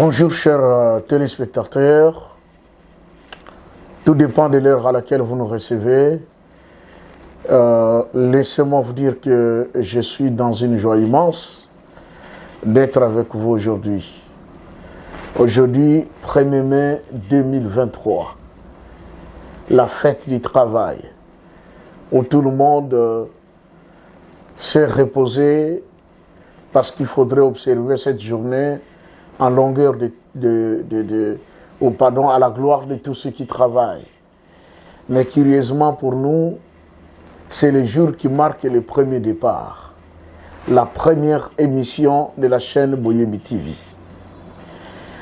Bonjour chers téléspectateurs, tout dépend de l'heure à laquelle vous nous recevez. Laissez-moi vous dire que je suis dans une joie immense d'être avec vous aujourd'hui. Aujourd'hui, 1er mai 2023, la fête du travail, où tout le monde s'est reposé parce qu'il faudrait observer cette journée en longueur à la gloire de tous ceux qui travaillent. Mais curieusement pour nous, c'est le jour qui marque le premier départ, la première émission de la chaîne Boyebi TV.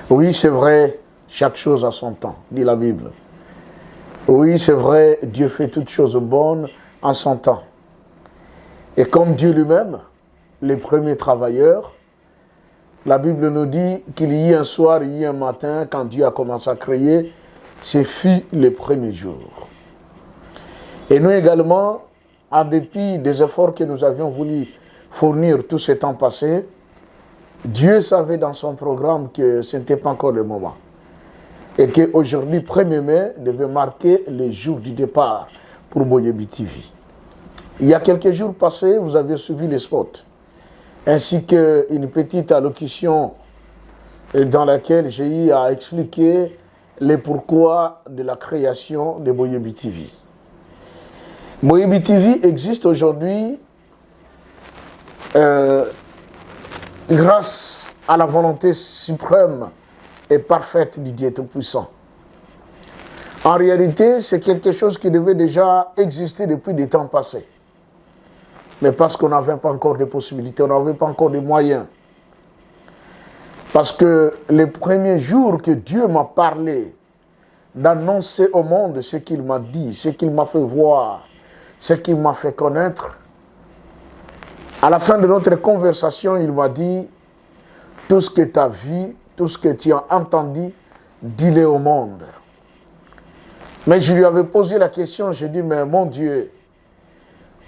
Oui, c'est vrai, chaque chose a son temps, dit la Bible. Oui, c'est vrai, Dieu fait toutes choses bonnes en son temps. Et comme Dieu lui-même, les premiers travailleurs, la Bible nous dit qu'il y a un soir, il y a un matin, quand Dieu a commencé à créer, ce fut le premier jour. Et nous également, en dépit des efforts que nous avions voulu fournir tout ce temps passé, Dieu savait dans son programme que ce n'était pas encore le moment. Et qu'aujourd'hui, 1er mai, devait marquer le jour du départ pour Boyebi TV. Il y a quelques jours passés, vous avez suivi les spots, ainsi qu'une petite allocution dans laquelle j'ai eu à expliquer les pourquoi de la création de Boyebi TV. Boyebi TV existe aujourd'hui grâce à la volonté suprême et parfaite du Dieu Tout-Puissant. En réalité, c'est quelque chose qui devait déjà exister depuis des temps passés. Mais parce qu'on n'avait pas encore de possibilités, on n'avait pas encore de moyens. Parce que les premiers jours que Dieu m'a parlé, d'annoncer au monde ce qu'il m'a dit, ce qu'il m'a fait voir, ce qu'il m'a fait connaître, à la fin de notre conversation, il m'a dit, tout ce que tu as vu, tout ce que tu as entendu, dis-le au monde. Mais je lui avais posé la question, je dis, mais mon Dieu,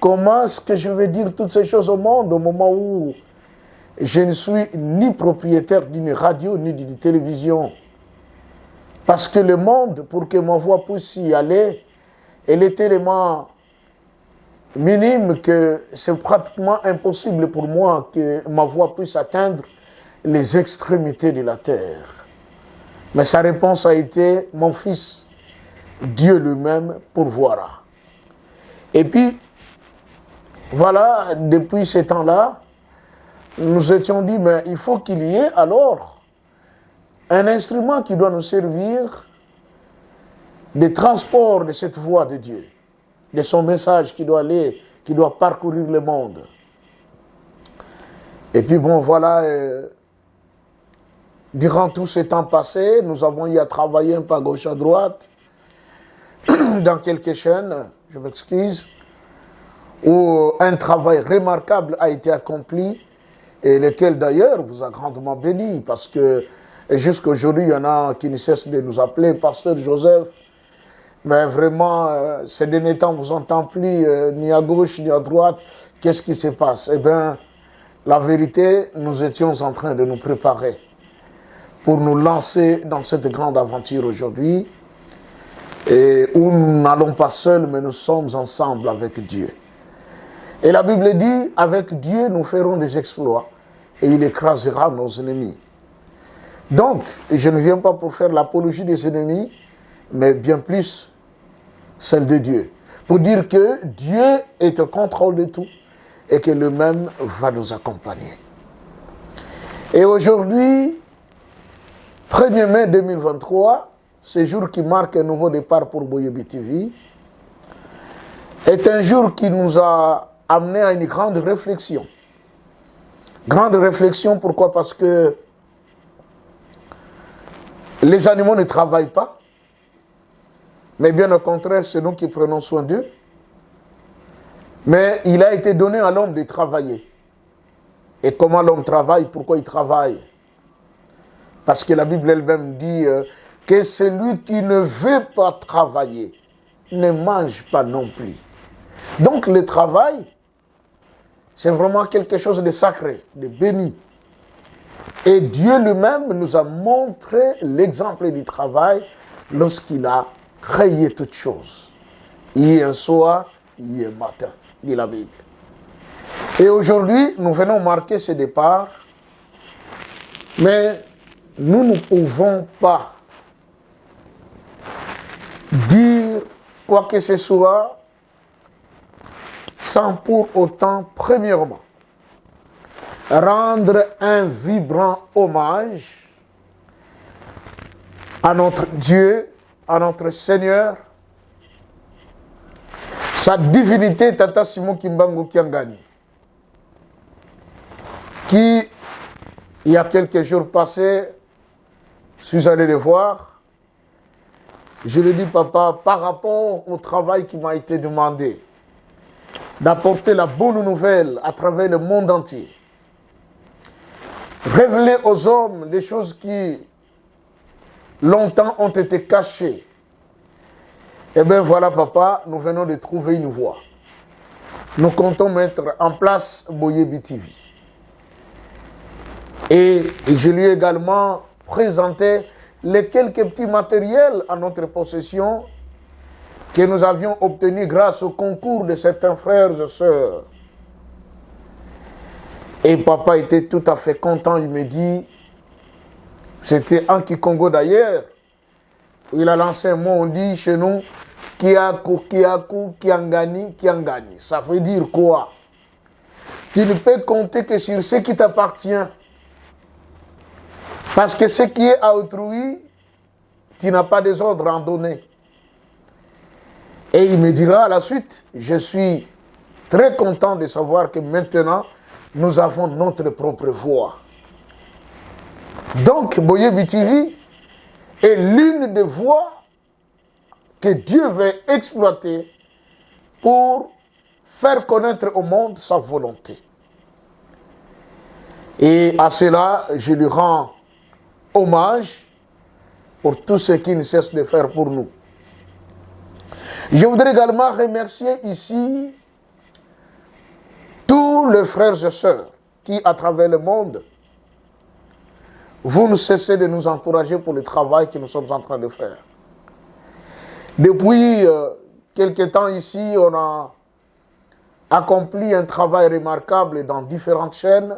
comment est-ce que je vais dire toutes ces choses au monde au moment où je ne suis ni propriétaire d'une radio ni d'une télévision? Parce que le monde, pour que ma voix puisse y aller, elle est tellement minime que c'est pratiquement impossible pour moi que ma voix puisse atteindre les extrémités de la terre. Mais sa réponse a été, mon fils, Dieu lui-même pourvoira. Et puis, voilà, depuis ce temps-là, nous étions dit, mais il faut qu'il y ait alors un instrument qui doit nous servir de transport de cette voix de Dieu, de son message qui doit aller, qui doit parcourir le monde. Et puis bon, voilà, durant tout ce temps passé, nous avons eu à travailler un peu à gauche à droite, dans quelques chaînes, je m'excuse, où un travail remarquable a été accompli et lequel d'ailleurs vous a grandement béni parce que jusqu'à aujourd'hui il y en a qui ne cessent de nous appeler Pasteur Joseph, mais vraiment ces derniers temps vous entend plus ni à gauche ni à droite, qu'est-ce qui se passe? Eh bien la vérité, nous étions en train de nous préparer pour nous lancer dans cette grande aventure aujourd'hui et où nous n'allons pas seuls mais nous sommes ensemble avec Dieu. Et la Bible dit, avec Dieu, nous ferons des exploits et il écrasera nos ennemis. Donc, je ne viens pas pour faire l'apologie des ennemis, mais bien plus celle de Dieu. Pour dire que Dieu est au contrôle de tout et que le même va nous accompagner. Et aujourd'hui, 1er mai 2023, ce jour qui marque un nouveau départ pour Boyebi TV, est un jour qui nous a amené à une grande réflexion. Grande réflexion, pourquoi? Parce que les animaux ne travaillent pas, mais bien au contraire, c'est nous qui prenons soin d'eux. Mais il a été donné à l'homme de travailler. Et comment l'homme travaille? Pourquoi il travaille? Parce que la Bible elle-même dit que celui qui ne veut pas travailler ne mange pas non plus. Donc le travail, c'est vraiment quelque chose de sacré, de béni. Et Dieu lui-même nous a montré l'exemple du travail lorsqu'il a créé toutes choses. Hier soir, hier matin, dit la Bible. Et aujourd'hui, nous venons marquer ce départ, mais nous ne pouvons pas dire quoi que ce soit sans pour autant, premièrement, rendre un vibrant hommage à notre Dieu, à notre Seigneur, sa divinité Tata Simon Kimbangu Kiangani, qui, il y a quelques jours passés, je suis allé le voir. Je lui ai dit, papa, par rapport au travail qui m'a été demandé, d'apporter la bonne nouvelle à travers le monde entier, révéler aux hommes les choses qui longtemps ont été cachées. Eh bien voilà, papa, nous venons de trouver une voie. Nous comptons mettre en place Boyebi TV. Et je lui ai également présenté les quelques petits matériels à notre possession que nous avions obtenus grâce au concours de certains frères et sœurs. Et papa était tout à fait content, il me dit, c'était en Kikongo d'ailleurs, il a lancé un mot, on dit chez nous, Kiaku, Kiaku, Kiangani, Kiangani. Ça veut dire quoi? Tu ne peux compter que sur ce qui t'appartient. Parce que ce qui est à autrui, tu n'as pas des ordres à en donner. Et il me dira à la suite, je suis très content de savoir que maintenant, nous avons notre propre voix. Donc, Boyebi TV est l'une des voies que Dieu veut exploiter pour faire connaître au monde sa volonté. Et à cela, je lui rends hommage pour tout ce qu'il ne cesse de faire pour nous. Je voudrais également remercier ici tous les frères et sœurs qui, à travers le monde, vous ne cessez de nous encourager pour le travail que nous sommes en train de faire. Depuis quelque temps ici, on a accompli un travail remarquable dans différentes chaînes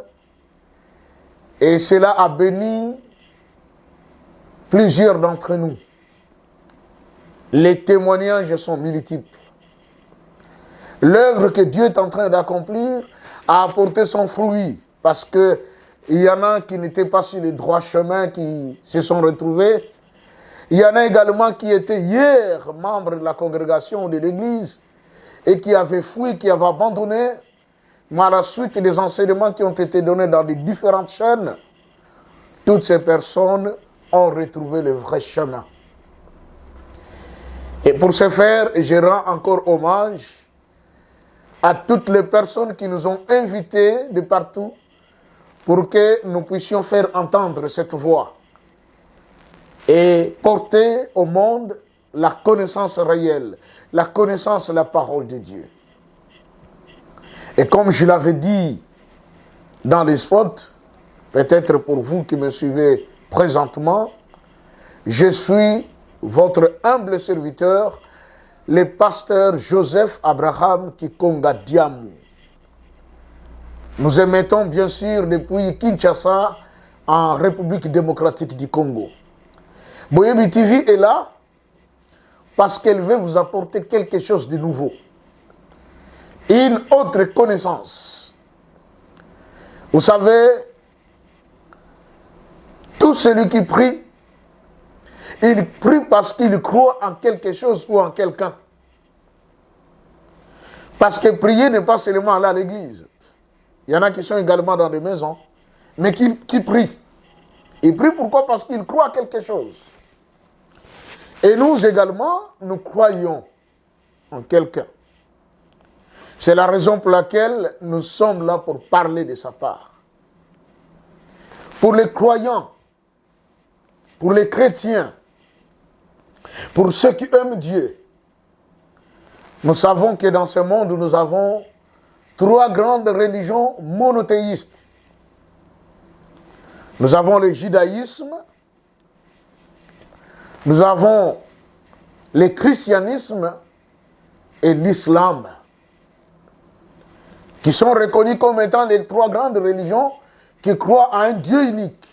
et cela a béni plusieurs d'entre nous. Les témoignages sont multiples. L'œuvre que Dieu est en train d'accomplir a apporté son fruit parce que il y en a qui n'étaient pas sur les droits chemins, qui se sont retrouvés. Il y en a également qui étaient hier membres de la congrégation de l'église et qui avaient fui, qui avaient abandonné. Mais à la suite des enseignements qui ont été donnés dans les différentes chaînes, toutes ces personnes ont retrouvé le vrai chemin. Et pour ce faire, je rends encore hommage à toutes les personnes qui nous ont invités de partout pour que nous puissions faire entendre cette voix et porter au monde la connaissance réelle, la connaissance de la parole de Dieu. Et comme je l'avais dit dans les spots, peut-être pour vous qui me suivez présentement, je suis votre humble serviteur, le pasteur Joseph Abraham Kikonga Diamou. Nous émettons bien sûr depuis Kinshasa en République démocratique du Congo. Boyebi TV est là parce qu'elle veut vous apporter quelque chose de nouveau. Une autre connaissance. Vous savez, tout celui qui prie, il prie parce qu'il croit en quelque chose ou en quelqu'un. Parce que prier n'est pas seulement aller à l'église. Il y en a qui sont également dans des maisons, mais qui prient. Ils prient pourquoi? Parce qu'ils croient à quelque chose. Et nous également, nous croyons en quelqu'un. C'est la raison pour laquelle nous sommes là pour parler de sa part. Pour les croyants, pour les chrétiens, pour ceux qui aiment Dieu, nous savons que dans ce monde, nous avons 3 grandes religions monothéistes. Nous avons le judaïsme, nous avons le christianisme et l'islam, qui sont reconnus comme étant les trois grandes religions qui croient à un Dieu unique.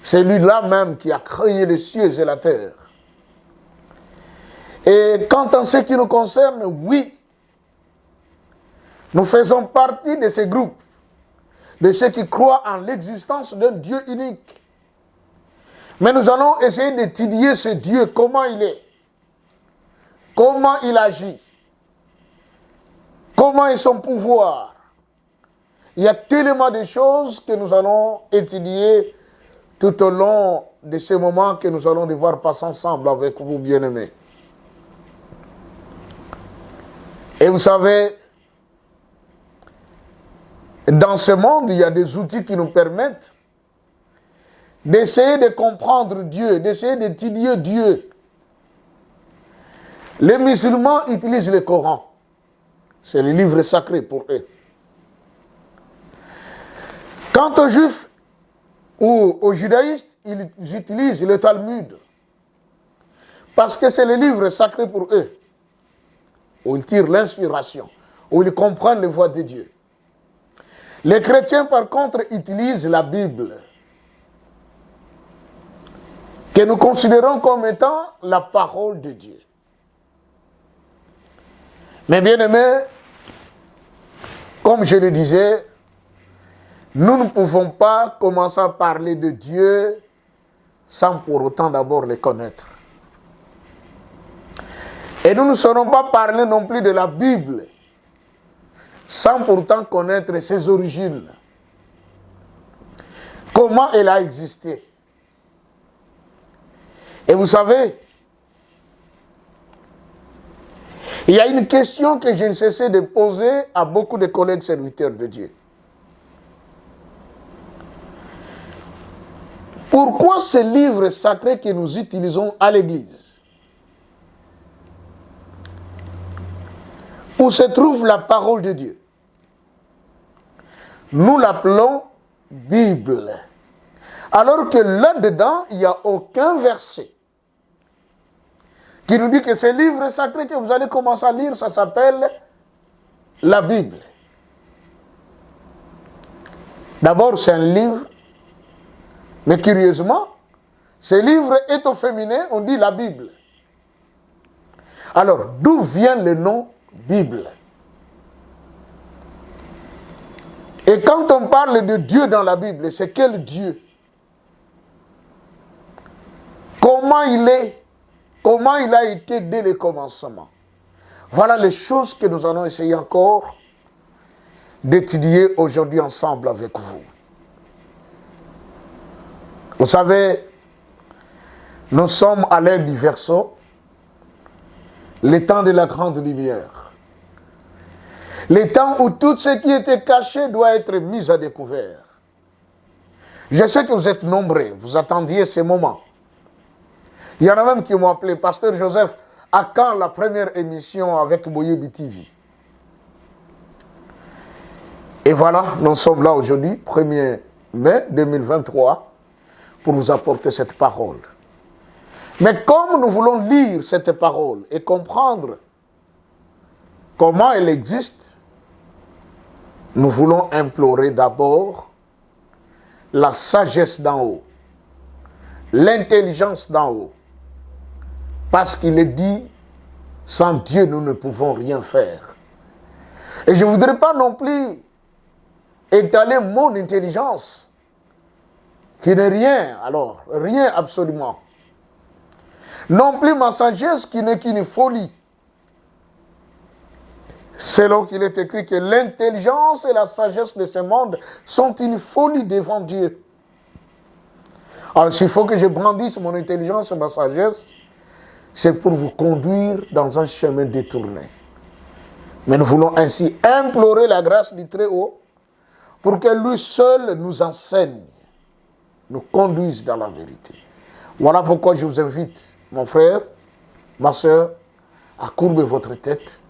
C'est lui-là même qui a créé les cieux et la terre. Et quant à ce qui nous concerne, oui, nous faisons partie de ces groupes, de ceux qui croient en l'existence d'un Dieu unique. Mais nous allons essayer d'étudier ce Dieu, comment il est, comment il agit, comment est son pouvoir. Il y a tellement de choses que nous allons étudier tout au long de ces moments que nous allons devoir passer ensemble avec vous, bien-aimés. Et vous savez, dans ce monde, il y a des outils qui nous permettent d'essayer de comprendre Dieu, d'essayer d'étudier Dieu. Les musulmans utilisent le Coran. C'est le livre sacré pour eux. Quant aux juifs ou aux judaïstes, ils utilisent le Talmud. Parce que c'est le livre sacré pour eux, où ils tirent l'inspiration, où ils comprennent les voies de Dieu. Les chrétiens, par contre, utilisent la Bible, que nous considérons comme étant la parole de Dieu. Mais bien aimés, comme je le disais, nous ne pouvons pas commencer à parler de Dieu sans pour autant d'abord le connaître. Et nous ne saurons pas parler non plus de la Bible sans pourtant connaître ses origines. Comment elle a existé. Et vous savez, il y a une question que je ne cessais de poser à beaucoup de collègues serviteurs de Dieu. Pourquoi ces livres sacrés que nous utilisons à l'Église, où se trouve la parole de Dieu, nous l'appelons Bible, alors que là-dedans, il n'y a aucun verset qui nous dit que ce livre sacré que vous allez commencer à lire, ça s'appelle la Bible. D'abord, c'est un livre, mais curieusement, ce livre est au féminin, on dit la Bible. Alors, d'où vient le nom Bible? Et quand on parle de Dieu dans la Bible, c'est quel Dieu? Comment il est? Comment il a été dès le commencement? Voilà les choses que nous allons essayer encore d'étudier aujourd'hui ensemble avec vous. Vous savez, nous sommes à l'ère du Verseau, le temps de la grande lumière. Le temps où tout ce qui était caché doit être mis à découvert. Je sais que vous êtes nombreux, vous attendiez ces moments. Il y en a même qui m'ont appelé, Pasteur Joseph, à quand la première émission avec Boyebi TV? Et voilà, nous sommes là aujourd'hui, 1er mai 2023, pour vous apporter cette parole. Mais comme nous voulons lire cette parole et comprendre comment elle existe, nous voulons implorer d'abord la sagesse d'en haut, l'intelligence d'en haut. Parce qu'il est dit, sans Dieu, nous ne pouvons rien faire. Et je ne voudrais pas non plus étaler mon intelligence, qui n'est rien, alors, rien absolument. Non plus ma sagesse, qui n'est qu'une folie. Selon qu'il est écrit que l'intelligence et la sagesse de ce monde sont une folie devant Dieu. Alors, s'il faut que je brandisse mon intelligence et ma sagesse, c'est pour vous conduire dans un chemin détourné. Mais nous voulons ainsi implorer la grâce du Très-Haut pour que lui seul nous enseigne, nous conduise dans la vérité. Voilà pourquoi je vous invite, mon frère, ma soeur, à courber votre tête.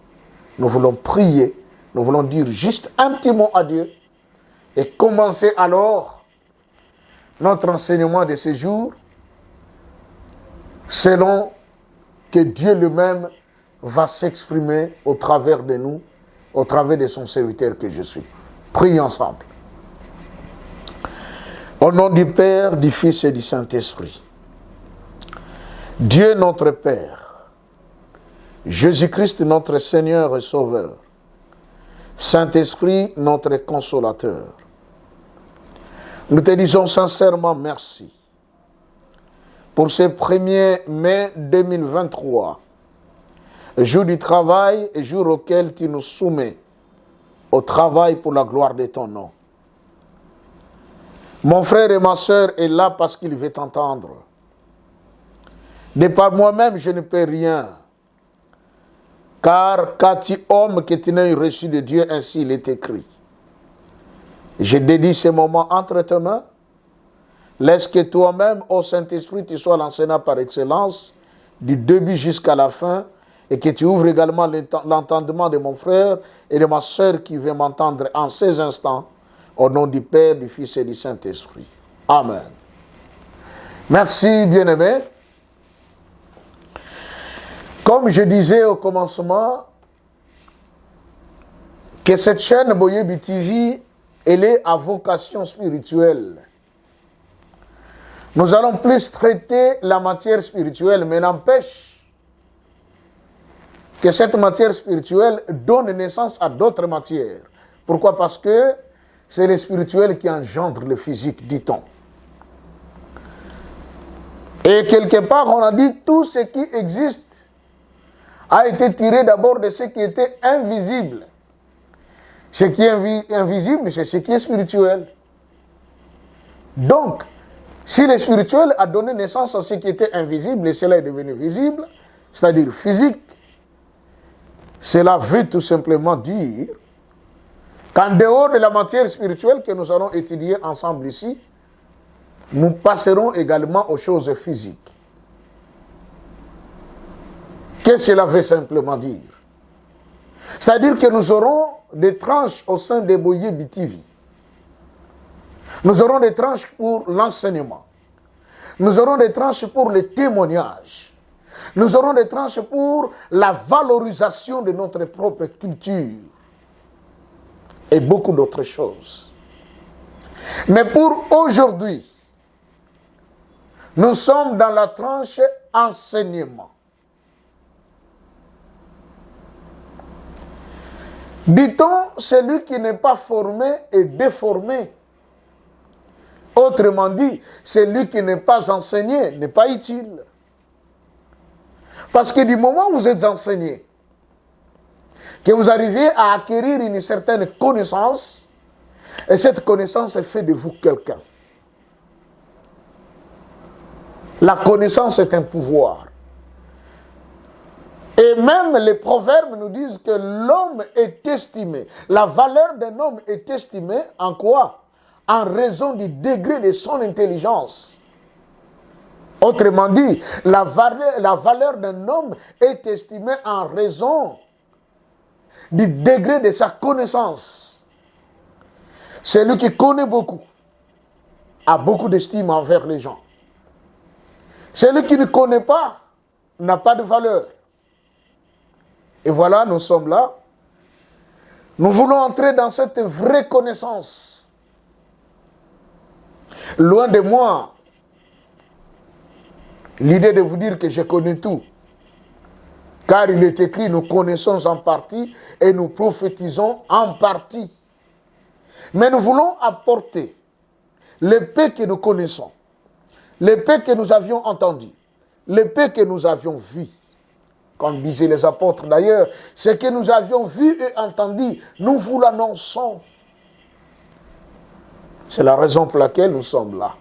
Nous voulons prier, nous voulons dire juste un petit mot à Dieu et commencer alors notre enseignement de ce jour, selon que Dieu lui-même va s'exprimer au travers de nous, au travers de son serviteur que je suis. Prions ensemble. Au nom du Père, du Fils et du Saint-Esprit. Dieu notre Père, Jésus-Christ notre Seigneur et Sauveur, Saint-Esprit notre Consolateur, nous te disons sincèrement merci pour ce 1er mai 2023, jour du travail et jour auquel tu nous soumets au travail pour la gloire de ton nom. Mon frère et ma sœur est là parce qu'il veut t'entendre. De par moi-même, je ne peux rien. Car qu'as-tu homme que tu n'aies reçu de Dieu, ainsi il est écrit. Je dédie ce moment entre tes mains. Laisse que toi-même, ô Saint-Esprit, tu sois l'enseignant par excellence, du début jusqu'à la fin, et que tu ouvres également l'entendement de mon frère et de ma sœur qui veut m'entendre en ces instants, au nom du Père, du Fils et du Saint-Esprit. Amen. Merci, bien-aimés. Comme je disais au commencement, que cette chaîne Boyebi TV, elle est à vocation spirituelle. Nous allons plus traiter la matière spirituelle, mais n'empêche que cette matière spirituelle donne naissance à d'autres matières. Pourquoi? Parce que c'est le spirituel qui engendre le physique, dit-on. Et quelque part, on a dit tout ce qui existe a été tiré d'abord de ce qui était invisible. Ce qui est invisible, c'est ce qui est spirituel. Donc, si le spirituel a donné naissance à ce qui était invisible et cela est devenu visible, c'est-à-dire physique, cela veut tout simplement dire qu'en dehors de la matière spirituelle que nous allons étudier ensemble ici, nous passerons également aux choses physiques. Qu'est-ce que cela veut simplement dire? C'est-à-dire que nous aurons des tranches au sein des Boyebi TV. Nous aurons des tranches pour l'enseignement. Nous aurons des tranches pour le témoignage. Nous aurons des tranches pour la valorisation de notre propre culture. Et beaucoup d'autres choses. Mais pour aujourd'hui, nous sommes dans la tranche enseignement. Dit-on, celui qui n'est pas formé est déformé. Autrement dit, celui qui n'est pas enseigné n'est pas utile. Parce que du moment où vous êtes enseigné, que vous arrivez à acquérir une certaine connaissance, et cette connaissance fait de vous quelqu'un. La connaissance est un pouvoir. Et même les proverbes nous disent que l'homme est estimé. La valeur d'un homme est estimée en quoi? En raison du degré de son intelligence. Autrement dit, la valeur d'un homme est estimée en raison du degré de sa connaissance. Celui qui connaît beaucoup a beaucoup d'estime envers les gens. Celui qui ne connaît pas n'a pas de valeur. Et voilà, nous sommes là. Nous voulons entrer dans cette vraie connaissance. Loin de moi l'idée de vous dire que je connais tout. Car il est écrit, nous connaissons en partie et nous prophétisons en partie. Mais nous voulons apporter l'épée que nous connaissons, l'épée que nous avions entendue, l'épée que nous avions vue. Comme disaient les apôtres d'ailleurs, ce que nous avions vu et entendu, nous vous l'annonçons. C'est la raison pour laquelle nous sommes là.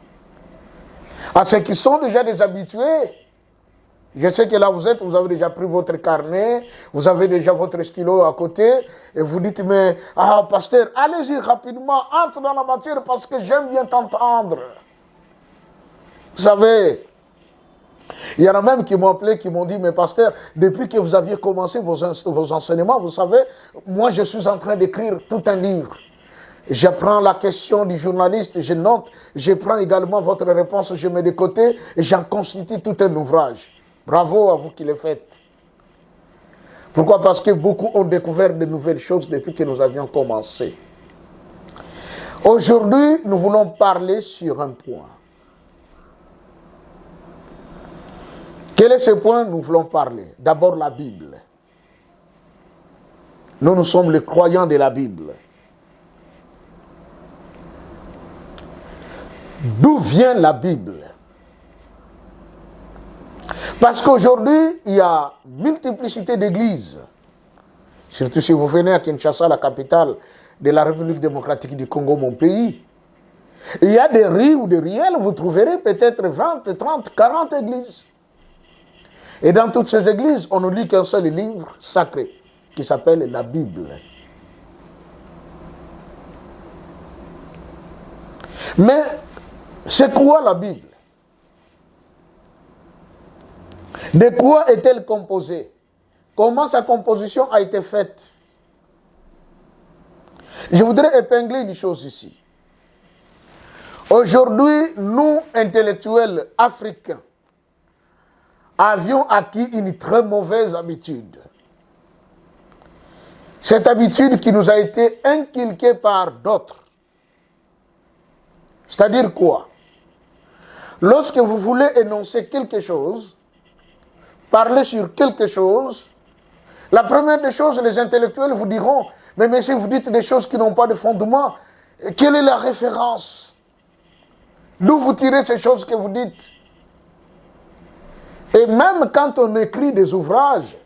À ceux qui sont déjà des habitués, je sais que là vous êtes, vous avez déjà pris votre carnet, vous avez déjà votre stylo à côté, et vous dites, mais, pasteur, allez-y rapidement, entre dans la matière parce que j'aime bien t'entendre. Vous savez, il y en a même qui m'ont appelé, qui m'ont dit, mais pasteur, depuis que vous aviez commencé vos enseignements, vous savez, moi je suis en train d'écrire tout un livre. Je prends la question du journaliste, je note, je prends également votre réponse, je mets de côté et j'en constitue tout un ouvrage. Bravo à vous qui le faites. Pourquoi? Parce que beaucoup ont découvert de nouvelles choses depuis que nous avions commencé. Aujourd'hui, nous voulons parler sur un point. Quel est ce point? Nous voulons parler. D'abord la Bible. Nous sommes les croyants de la Bible. D'où vient la Bible? Parce qu'aujourd'hui, il y a multiplicité d'églises. Surtout si vous venez à Kinshasa, la capitale de la République démocratique du Congo, mon pays. Il y a des rues ou des ruelles, vous trouverez peut-être 20, 30, 40 églises. Et dans toutes ces églises, on ne lit qu'un seul livre sacré, qui s'appelle la Bible. Mais c'est quoi la Bible? De quoi est-elle composée? Comment sa composition a été faite? Je voudrais épingler une chose ici. Aujourd'hui, nous, intellectuels africains, avions acquis une très mauvaise habitude. Cette habitude qui nous a été inculquée par d'autres. C'est-à-dire quoi? Lorsque vous voulez énoncer quelque chose, parler sur quelque chose, la première des choses, les intellectuels vous diront, mais monsieur, vous dites des choses qui n'ont pas de fondement. Quelle est la référence? D'où vous tirez ces choses que vous dites? Et même quand on écrit des ouvrages,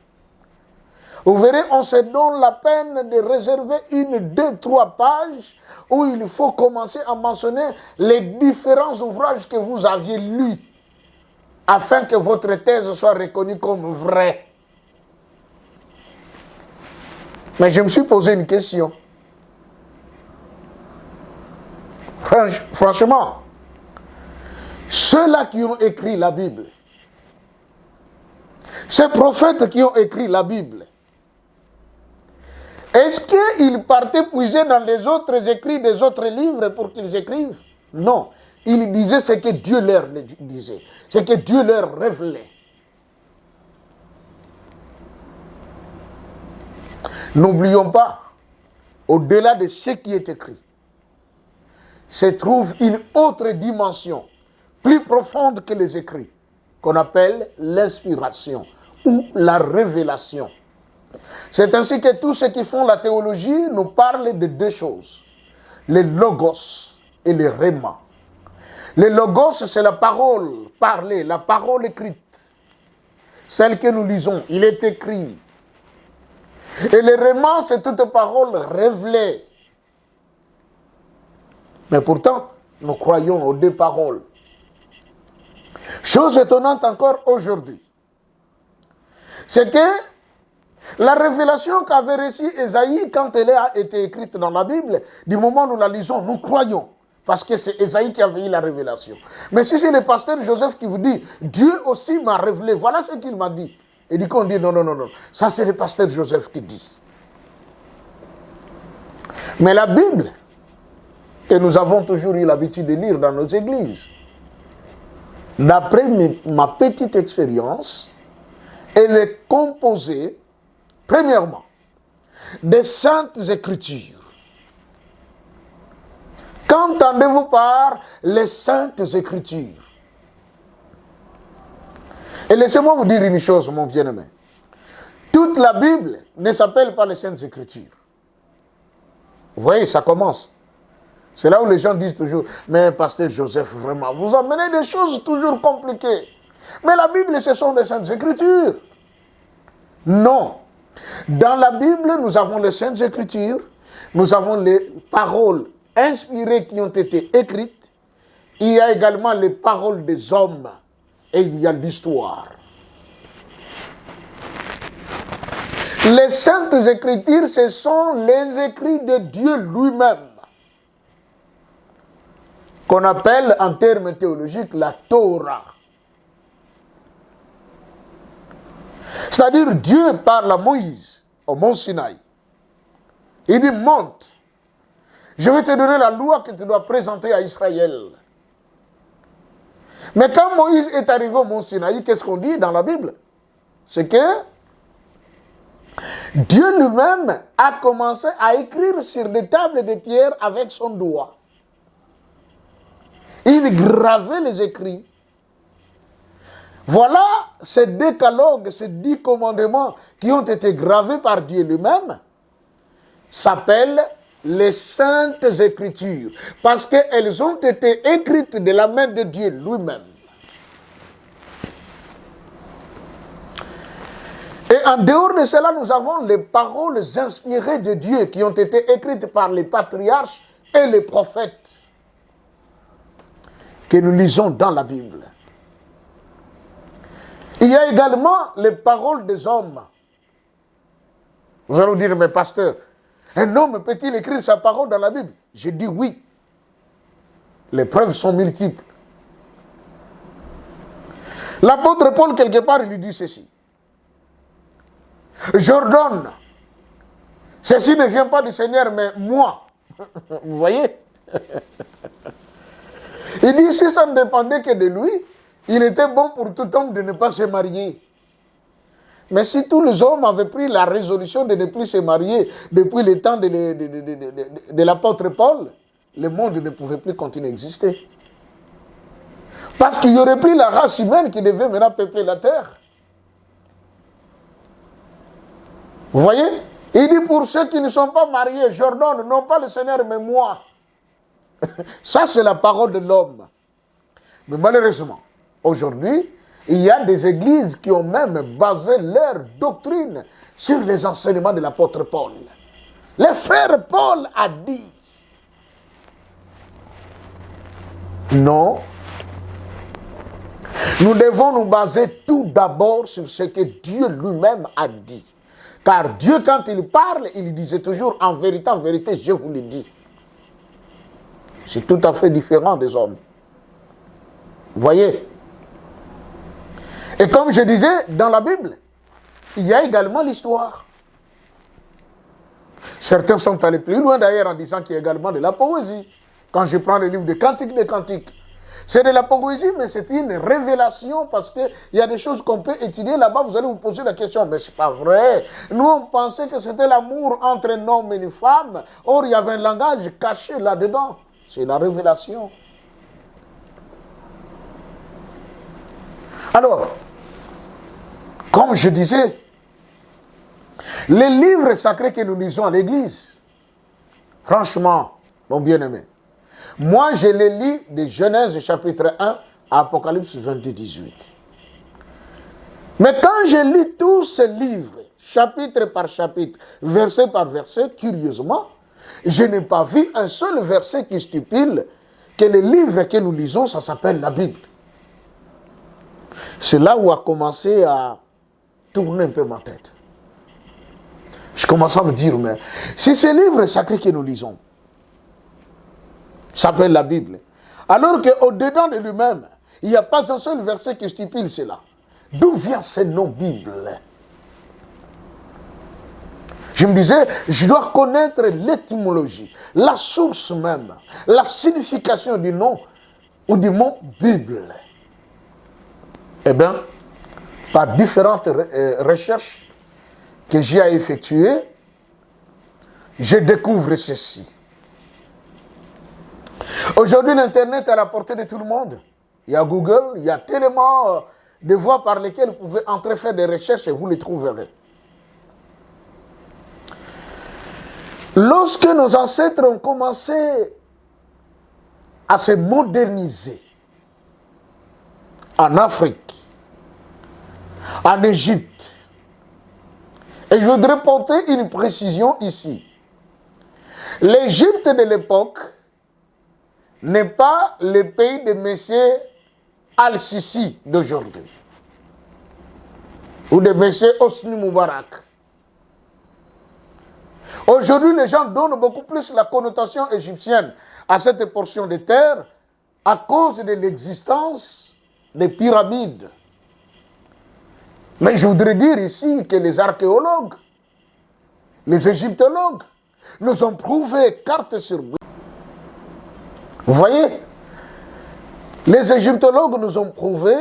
vous verrez, on se donne la peine de réserver 1, 2, 3 pages où il faut commencer à mentionner les différents ouvrages que vous aviez lus afin que votre thèse soit reconnue comme vraie. Mais je me suis posé une question. Franchement, ceux-là qui ont écrit la Bible, ces prophètes qui ont écrit la Bible, est-ce qu'ils partaient puiser dans les autres écrits des autres livres pour qu'ils écrivent? Non. Ils disaient ce que Dieu leur disait, ce que Dieu leur révélait. N'oublions pas, au-delà de ce qui est écrit, se trouve une autre dimension, plus profonde que les écrits, qu'on appelle l'inspiration ou la révélation. C'est ainsi que tous ceux qui font la théologie nous parlent de deux choses, les logos et les réma. Les logos, c'est la parole parlée, la parole écrite, celle que nous lisons, il est écrit. Et les réma, c'est toute parole révélée. Mais pourtant, nous croyons aux deux paroles. Chose étonnante encore aujourd'hui, c'est que la révélation qu'avait reçue Ésaïe quand elle a été écrite dans la Bible, du moment où nous la lisons, nous croyons. Parce que c'est Ésaïe qui avait eu la révélation. Mais si c'est le pasteur Joseph qui vous dit, Dieu aussi m'a révélé, voilà ce qu'il m'a dit. Et dit qu'on dit non, ça c'est le pasteur Joseph qui dit. Mais la Bible, que nous avons toujours eu l'habitude de lire dans nos églises, d'après ma petite expérience, elle est composée, premièrement, des saintes écritures. Qu'entendez-vous par les saintes écritures? Et laissez-moi vous dire une chose, mon bien-aimé. Toute la Bible ne s'appelle pas les saintes écritures. Vous voyez, ça commence. C'est là où les gens disent toujours, mais pasteur Joseph, vraiment, vous amenez des choses toujours compliquées. Mais la Bible, ce sont des saintes écritures. Non. Dans la Bible, nous avons les saintes écritures, nous avons les paroles inspirées qui ont été écrites, il y a également les paroles des hommes et il y a l'histoire. Les saintes écritures, ce sont les écrits de Dieu lui-même, qu'on appelle en termes théologiques la Torah. C'est-à-dire Dieu parle à Moïse au mont Sinaï. Il dit monte Je vais te donner la loi que tu dois présenter à Israël. Mais quand Moïse est arrivé au mont Sinaï, qu'est-ce qu'on dit dans la Bible? C'est que Dieu lui-même a commencé à écrire sur des tables de pierre avec son doigt. Il gravait les écrits. Voilà ces décalogues, ces 10 commandements qui ont été gravés par Dieu lui-même, s'appellent les Saintes Écritures, parce qu'elles ont été écrites de la main de Dieu lui-même. Et en dehors de cela, nous avons les paroles inspirées de Dieu qui ont été écrites par les patriarches et les prophètes que nous lisons dans la Bible. Il y a également les paroles des hommes. Vous allez vous dire, mais pasteur, un homme peut-il écrire sa parole dans la Bible? J'ai dit oui. Les preuves sont multiples. L'apôtre Paul, quelque part, il dit ceci. J'ordonne. Ceci ne vient pas du Seigneur, mais moi. Vous voyez? Il dit, si ça ne dépendait que de lui, il était bon pour tout homme de ne pas se marier. Mais si tous les hommes avaient pris la résolution de ne plus se marier depuis le temps de l'apôtre Paul, le monde ne pouvait plus continuer à exister. Parce qu'il y aurait pris la race humaine qui devait maintenant peupler la terre. Vous voyez? Il dit pour ceux qui ne sont pas mariés, j'ordonne, non pas le Seigneur, mais moi. Ça, c'est la parole de l'homme. Mais malheureusement, aujourd'hui, il y a des églises qui ont même basé leur doctrine sur les enseignements de l'apôtre Paul. Le frère Paul a dit, non, nous devons nous baser tout d'abord sur ce que Dieu lui-même a dit. Car Dieu, quand il parle, il disait toujours, en vérité, je vous le dis. C'est tout à fait différent des hommes. Vous voyez? Et comme je disais, dans la Bible, il y a également l'histoire. Certains sont allés plus loin d'ailleurs en disant qu'il y a également de la poésie. Quand je prends le livre des Cantiques, c'est de la poésie, mais c'est une révélation parce qu'il y a des choses qu'on peut étudier là-bas. Vous allez vous poser la question, mais c'est pas vrai. Nous, on pensait que c'était l'amour entre un homme et une femme. Or, il y avait un langage caché là-dedans. C'est la révélation. Alors, comme je disais, les livres sacrés que nous lisons à l'église, franchement, mon bien-aimé, moi je les lis de Genèse chapitre 1 à Apocalypse 22, 18. Mais quand je lis tous ces livres, chapitre par chapitre, verset par verset, curieusement, je n'ai pas vu un seul verset qui stipule que les livres que nous lisons, ça s'appelle la Bible. C'est là où a commencé à tourner un peu ma tête. Je commence à me dire, mais si ces livres sacrés que nous lisons s'appellent la Bible, alors qu'au-dedans de lui-même, il n'y a pas un seul verset qui stipule cela. D'où vient ce nom Bible? Je me disais, je dois connaître l'étymologie, la source même, la signification du nom ou du mot Bible. Eh bien, par différentes recherches que j'ai à effectuer, je découvre ceci. Aujourd'hui, l'Internet est à la portée de tout le monde. Il y a Google, il y a tellement de voies par lesquelles vous pouvez entrer faire des recherches et vous les trouverez. Lorsque nos ancêtres ont commencé à se moderniser, en Afrique, en Égypte, et je voudrais porter une précision ici. L'Égypte de l'époque n'est pas le pays de M. Al-Sisi d'aujourd'hui, ou de M. Hosni Moubarak. Aujourd'hui, les gens donnent beaucoup plus la connotation égyptienne à cette portion de terre à cause de l'existence des pyramides. Mais je voudrais dire ici que les archéologues, les égyptologues, nous ont prouvé carte sur blanc Vous voyez, les égyptologues nous ont prouvé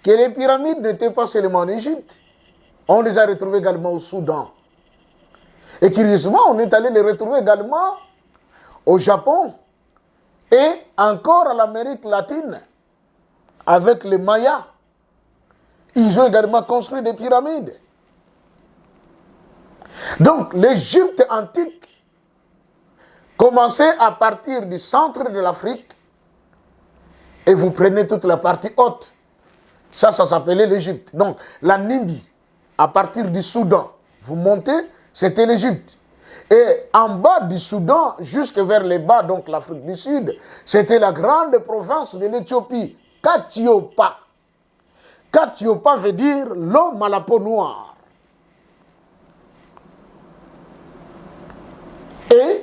que les pyramides n'étaient pas seulement en Égypte. On les a retrouvées également au Soudan. Et curieusement, on est allé les retrouver également au Japon et encore à l'Amérique latine avec les Mayas. Ils ont également construit des pyramides. Donc l'Égypte antique commençait à partir du centre de l'Afrique et vous prenez toute la partie haute. Ça s'appelait l'Égypte. Donc la Nubie, à partir du Soudan, vous montez, c'était l'Égypte. Et en bas du Soudan, jusque vers les bas, donc l'Afrique du Sud, c'était la grande province de l'Éthiopie, Katiopa. Katiopa veut dire l'homme à la peau noire. Et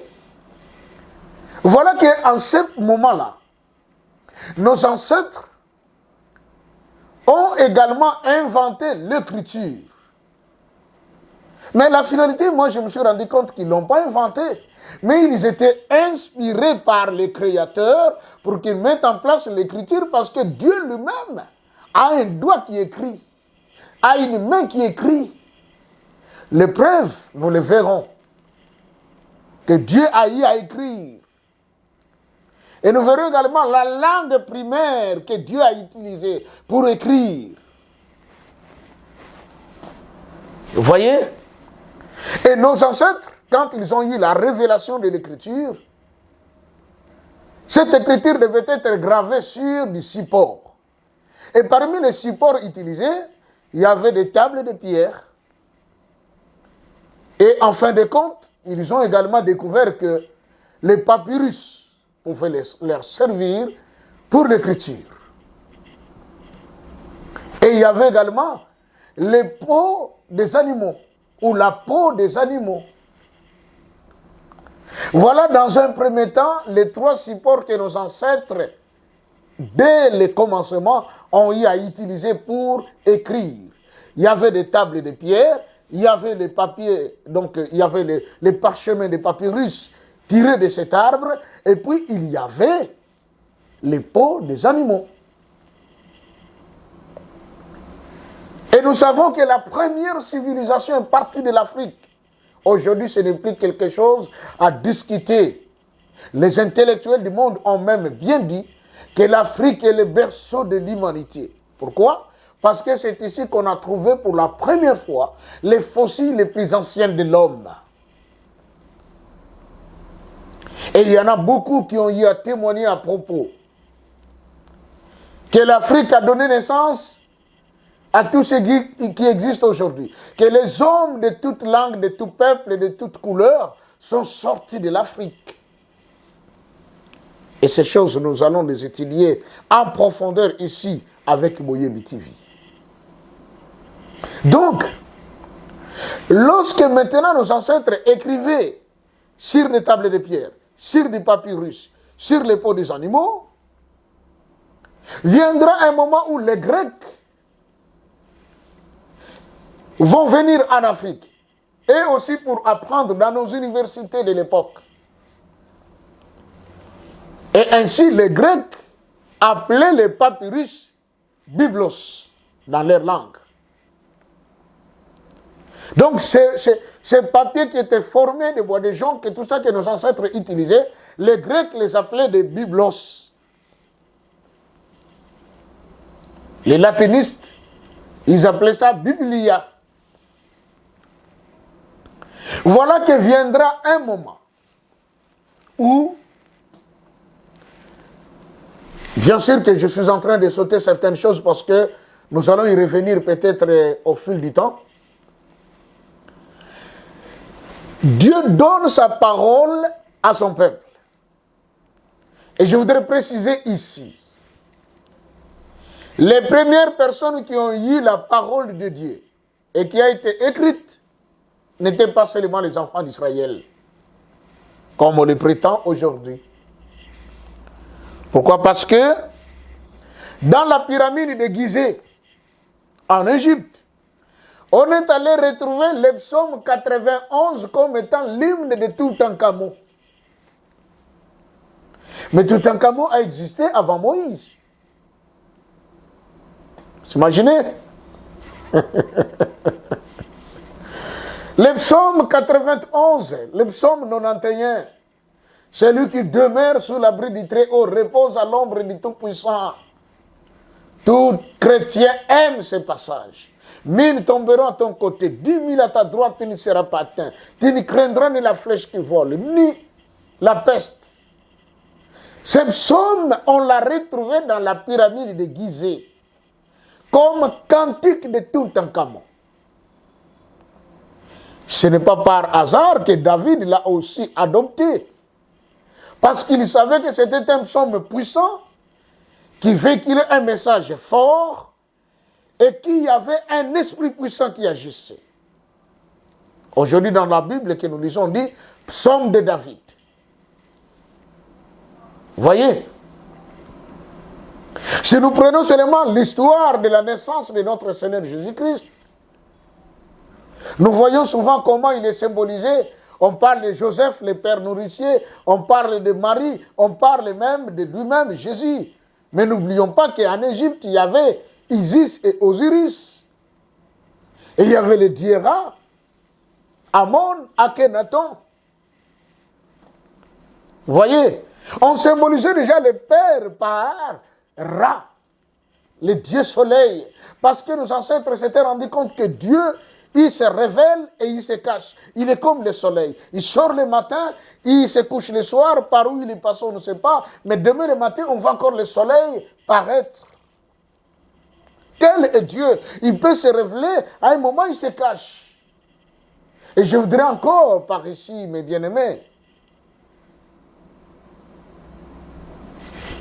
voilà qu'en ce moment-là, nos ancêtres ont également inventé l'écriture. Mais la finalité, moi je me suis rendu compte qu'ils ne l'ont pas inventé. Mais ils étaient inspirés par les créateurs pour qu'ils mettent en place l'écriture parce que Dieu lui-même a un doigt qui écrit, a une main qui écrit. Les preuves, nous les verrons. Que Dieu a eu à écrire. Et nous verrons également la langue primaire que Dieu a utilisée pour écrire. Vous voyez? Et nos ancêtres, quand ils ont eu la révélation de l'écriture, cette écriture devait être gravée sur du support. Et parmi les supports utilisés, il y avait des tables de pierre. Et en fin de compte, ils ont également découvert que les papyrus pouvaient leur servir pour l'écriture. Et il y avait également les peaux des animaux, ou la peau des animaux. Voilà dans un premier temps les trois supports que nos ancêtres, dès le commencement, ont eu à utiliser pour écrire. Il y avait des tables de pierre, il y avait les papiers, donc il y avait les parchemins de papyrus tirés de cet arbre, et puis il y avait les peaux des animaux. Et nous savons que la première civilisation est partie de l'Afrique. Aujourd'hui, ce n'est plus quelque chose à discuter. Les intellectuels du monde ont même bien dit que l'Afrique est le berceau de l'humanité. Pourquoi ? Parce que c'est ici qu'on a trouvé pour la première fois les fossiles les plus anciens de l'homme. Et il y en a beaucoup qui ont eu à témoigner à propos que l'Afrique a donné naissance à tout ce qui existe aujourd'hui. Que les hommes de toute langue, de tout peuple et de toute couleur sont sortis de l'Afrique. Et ces choses, nous allons les étudier en profondeur ici avec Moyebi TV. Donc, lorsque maintenant nos ancêtres écrivaient sur des tables de pierre, sur des papyrus, sur les peaux des animaux, viendra un moment où les Grecs vont venir en Afrique, et aussi pour apprendre dans nos universités de l'époque. Et ainsi, les Grecs appelaient les papyrus biblos dans leur langue. Donc, ces papiers qui étaient formés de bois de jonc et tout ça que nos ancêtres utilisaient, les Grecs les appelaient des biblos. Les latinistes, ils appelaient ça biblia. Voilà que viendra un moment où, bien sûr que je suis en train de sauter certaines choses parce que nous allons y revenir peut-être au fil du temps. Dieu donne sa parole à son peuple. Et je voudrais préciser ici, les premières personnes qui ont eu la parole de Dieu et qui a été écrite n'étaient pas seulement les enfants d'Israël, comme on le prétend aujourd'hui. Pourquoi? Parce que dans la pyramide de Gizeh, en Égypte, on est allé retrouver le psaume 91 comme étant l'hymne de Toutankhamon. Mais Toutankhamon a existé avant Moïse. Vous imaginez? Le psaume 91, le psaume 91, celui qui demeure sous l'abri du Très-Haut repose à l'ombre du Tout-Puissant. Tout chrétien aime ce passage. 1000 tomberont à ton côté, 10 000 à ta droite, tu ne seras pas atteint. Tu ne craindras ni la flèche qui vole, ni la peste. Ce psaume, on l'a retrouvé dans la pyramide de Gizeh, comme cantique de Toutankhamon. Ce n'est pas par hasard que David l'a aussi adopté. Parce qu'il savait que c'était un psaume puissant, qui véhiculait un message fort, et qu'il y avait un esprit puissant qui agissait. Aujourd'hui, dans la Bible que nous lisons, on dit psaume de David. Voyez? Si nous prenons seulement l'histoire de la naissance de notre Seigneur Jésus-Christ, nous voyons souvent comment il est symbolisé. On parle de Joseph, le père nourricier, on parle de Marie, on parle même de lui-même, Jésus. Mais n'oublions pas qu'en Égypte, il y avait Isis et Osiris. Et il y avait les Diera, Amon, Akhenaton. Vous voyez, on symbolisait déjà le père par Ra, le dieu soleil. Parce que nos ancêtres s'étaient rendus compte que Dieu, il se révèle et il se cache. Il est comme le soleil. Il sort le matin, il se couche le soir. Par où il est passé, on ne sait pas. Mais demain le matin, on voit encore le soleil paraître. Tel est Dieu. Il peut se révéler, à un moment, il se cache. Et je voudrais encore, par ici, mes bien-aimés,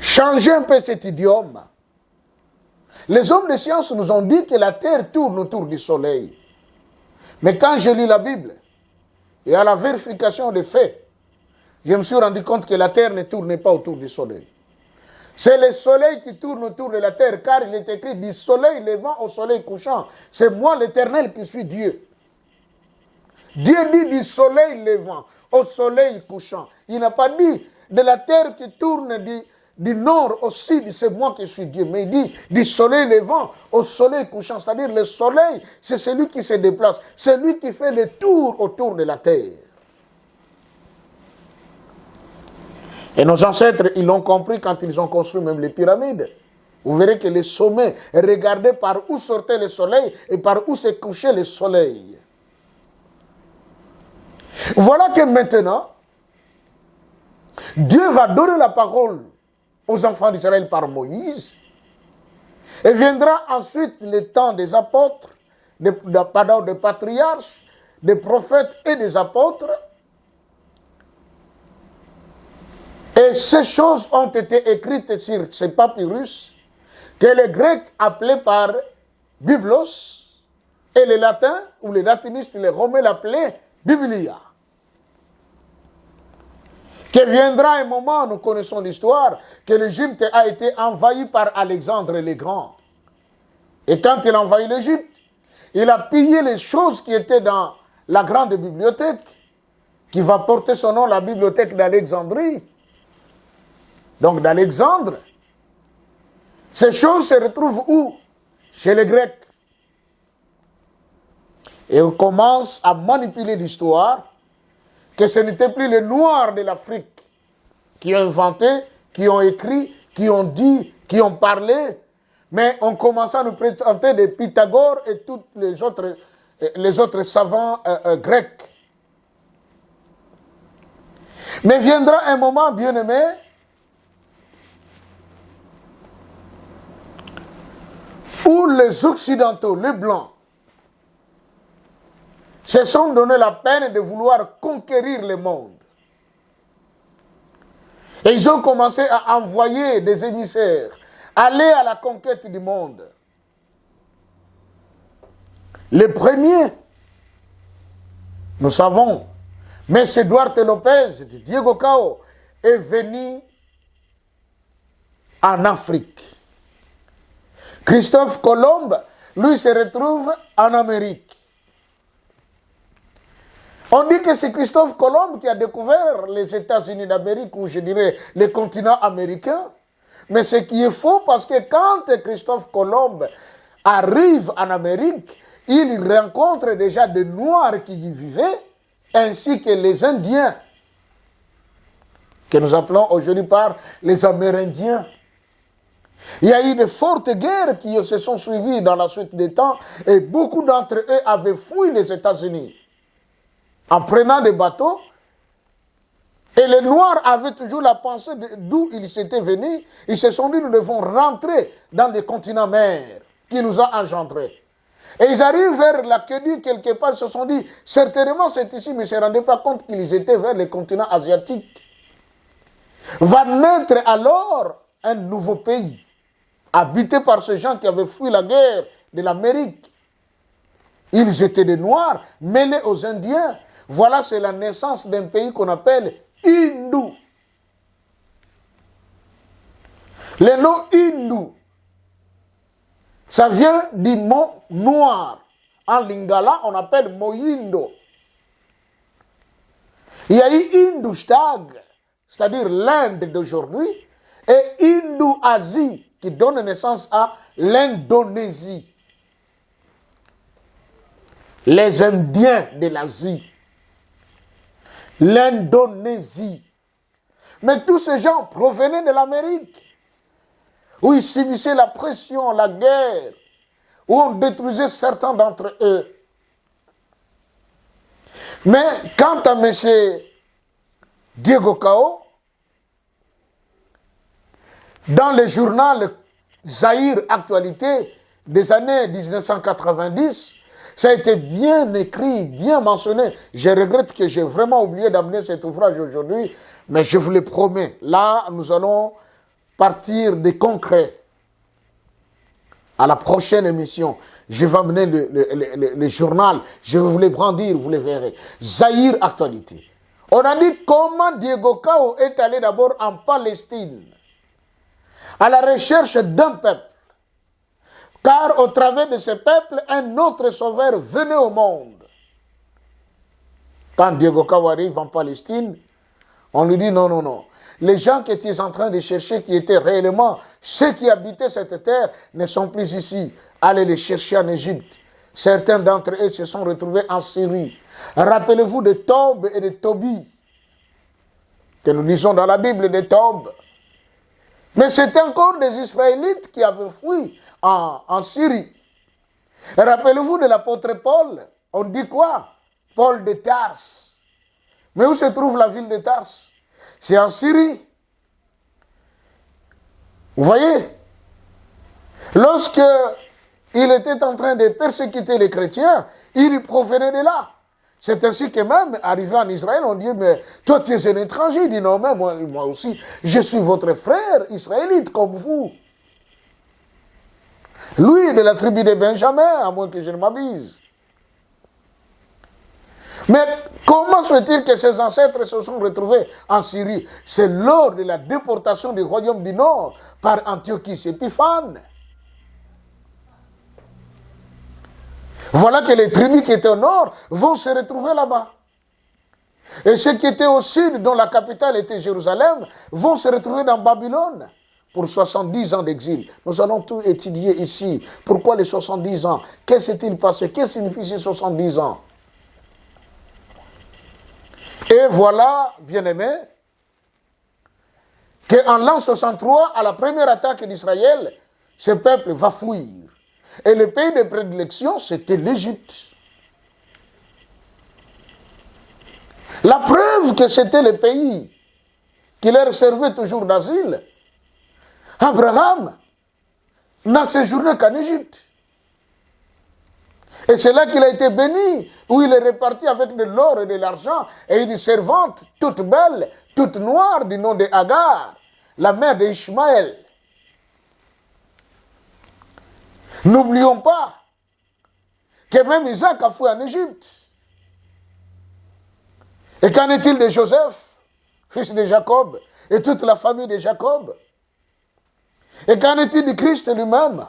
changer un peu cet idiome. Les hommes de science nous ont dit que la terre tourne autour du soleil. Mais quand je lis la Bible, et à la vérification des faits, je me suis rendu compte que la terre ne tourne pas autour du soleil. C'est le soleil qui tourne autour de la terre, car il est écrit du soleil levant au soleil couchant. C'est moi l'Éternel qui suis Dieu. Dieu dit du soleil levant au soleil couchant. Il n'a pas dit de la terre qui tourne du nord au sud, c'est moi qui suis Dieu. Mais il dit du soleil levant au soleil couchant. C'est-à-dire le soleil, c'est celui qui se déplace. C'est lui qui fait le tour autour de la terre. Et nos ancêtres, ils l'ont compris quand ils ont construit même les pyramides. Vous verrez que les sommets regardaient par où sortait le soleil et par où se couchait le soleil. Voilà que maintenant, Dieu va donner la parole aux enfants d'Israël par Moïse. Et viendra ensuite le temps des apôtres, des patriarches, des prophètes et des apôtres. Et ces choses ont été écrites sur ces papyrus que les Grecs appelaient par Biblos et les Latins, ou les latinistes, les Romains l'appelaient Biblia. Que viendra un moment, nous connaissons l'histoire, que l'Égypte a été envahi par Alexandre le Grand. Et quand il a envahi l'Égypte, il a pillé les choses qui étaient dans la grande bibliothèque, qui va porter son nom, la bibliothèque d'Alexandrie. Donc d'Alexandre. Ces choses se retrouvent où? Chez les Grecs. Et on commence à manipuler l'histoire, que ce n'était plus les Noirs de l'Afrique qui ont inventé, qui ont écrit, qui ont dit, qui ont parlé, mais on commence à nous présenter des Pythagore et tous les autres savants grecs. Mais viendra un moment, bien-aimé, où les Occidentaux, les Blancs, se sont donné la peine de vouloir conquérir le monde. Et ils ont commencé à envoyer des émissaires, aller à la conquête du monde. Les premiers, nous savons, M. Duarte Lopez, Diego Cao, est venu en Afrique. Christophe Colomb, lui, se retrouve en Amérique. On dit que c'est Christophe Colomb qui a découvert les États-Unis d'Amérique, ou je dirais le continent américain. Mais ce qui est faux, parce que quand Christophe Colomb arrive en Amérique, il rencontre déjà des Noirs qui y vivaient, ainsi que les Indiens, que nous appelons aujourd'hui par les Amérindiens. Il y a eu de fortes guerres qui se sont suivies dans la suite des temps, et beaucoup d'entre eux avaient fui les États-Unis en prenant des bateaux. Et les Noirs avaient toujours la pensée d'où ils étaient venus. Ils se sont dit, nous devons rentrer dans les continents mers qui nous ont engendrés. Et ils arrivent vers l'Acadie, quelque part, ils se sont dit, certainement c'est ici, mais ils ne se rendaient pas compte qu'ils étaient vers les continents asiatiques. Va naître alors un nouveau pays, habité par ces gens qui avaient fui la guerre de l'Amérique. Ils étaient des Noirs, mêlés aux Indiens. Voilà, c'est la naissance d'un pays qu'on appelle hindou. Le nom hindou, ça vient du mot noir. En lingala, on appelle Mohindo. Il y a eu Hindoustag, c'est-à-dire l'Inde d'aujourd'hui, et Indo-Asie, qui donne naissance à l'Indonésie. Les Indiens de l'Asie. L'Indonésie. Mais tous ces gens provenaient de l'Amérique, où ils subissaient la pression, la guerre, où on détruisait certains d'entre eux. Mais quant à M. Diego Cao, dans le journal Zahir Actualité des années 1990, ça a été bien écrit, bien mentionné. Je regrette que j'ai vraiment oublié d'amener cet ouvrage aujourd'hui, mais je vous le promets. Là, nous allons partir des concrets. À la prochaine émission, je vais amener le journal, je vais vous le brandir, vous le verrez. Zahir Actualité. On a dit comment Diego Cao est allé d'abord en Palestine, à la recherche d'un peuple. Car au travers de ce peuple, un autre sauveur venait au monde. Quand Diego Cao arrive en Palestine, on lui dit non, non, non. Les gens que tu es en train de chercher, qui étaient réellement ceux qui habitaient cette terre, ne sont plus ici. Allez les chercher en Égypte. Certains d'entre eux se sont retrouvés en Syrie. Rappelez-vous de Tob et de Tobie, que nous lisons dans la Bible de Tob. Mais c'était encore des Israélites qui avaient fui en Syrie. Rappelez-vous de l'apôtre Paul. On dit quoi? Paul de Tars. Mais où se trouve la ville de Tars? C'est en Syrie. Vous voyez? Lorsque il était en train de persécuter les chrétiens, il provenait de là. C'est ainsi que même, arrivé en Israël, on dit, mais toi tu es un étranger. Il dit, non, mais moi aussi, je suis votre frère israélite comme vous. Lui, de la tribu de Benjamin, à moins que je ne m'abuse. Mais comment se fait-il que ses ancêtres se sont retrouvés en Syrie? C'est lors de la déportation du royaume du Nord par Antiochus Épiphane. Voilà que les tribus qui étaient au nord vont se retrouver là-bas. Et ceux qui étaient au sud, dont la capitale était Jérusalem, vont se retrouver dans Babylone pour 70 ans d'exil. Nous allons tout étudier ici. Pourquoi les 70 ans? Qu'est-ce qui s'est passé? Qu'est-ce que signifie ces 70 ans? Et voilà, bien-aimés, qu'en l'an 63, à la première attaque d'Israël, ce peuple va fuir. Et le pays de prédilection, c'était l'Égypte. La preuve que c'était le pays qui leur servait toujours d'asile, Abraham n'a séjourné qu'en Égypte. Et c'est là qu'il a été béni, où il est reparti avec de l'or et de l'argent, et une servante toute belle, toute noire, du nom de Agar, la mère d'Ishmaël. N'oublions pas que même Isaac a fui en Égypte. Et qu'en est-il de Joseph, fils de Jacob, et toute la famille de Jacob? Et qu'en est-il du Christ lui-même?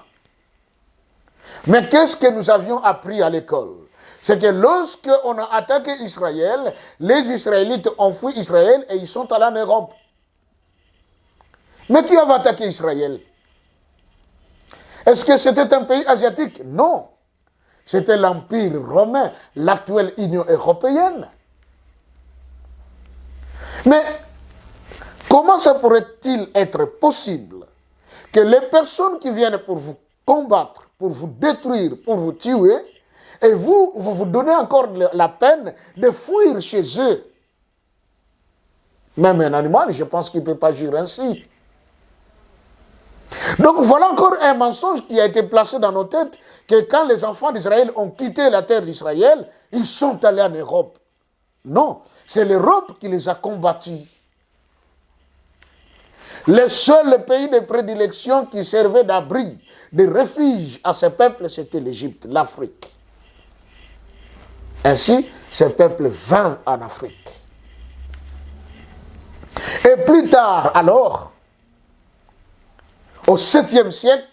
Mais qu'est-ce que nous avions appris à l'école? c'est que lorsqu'on a attaqué Israël, les Israélites ont fui Israël et ils sont allés en Europe. Mais qui avait attaqué Israël? Est-ce que c'était un pays asiatique? Non. C'était l'Empire romain, l'actuelle Union européenne. Mais comment ça pourrait-il être possible que les personnes qui viennent pour vous combattre, pour vous détruire, pour vous tuer, et vous donnez encore la peine de fuir chez eux? Même un animal, je pense qu'il ne peut pas agir ainsi. Donc voilà encore un mensonge qui a été placé dans nos têtes, que quand les enfants d'Israël ont quitté la terre d'Israël, ils sont allés en Europe. Non, c'est l'Europe qui les a combattus. Le seul pays de prédilection qui servait d'abri, de refuge à ces peuples, c'était l'Égypte, l'Afrique. Ainsi, ces peuples vinrent en Afrique. Et plus tard, alors, au 7e siècle,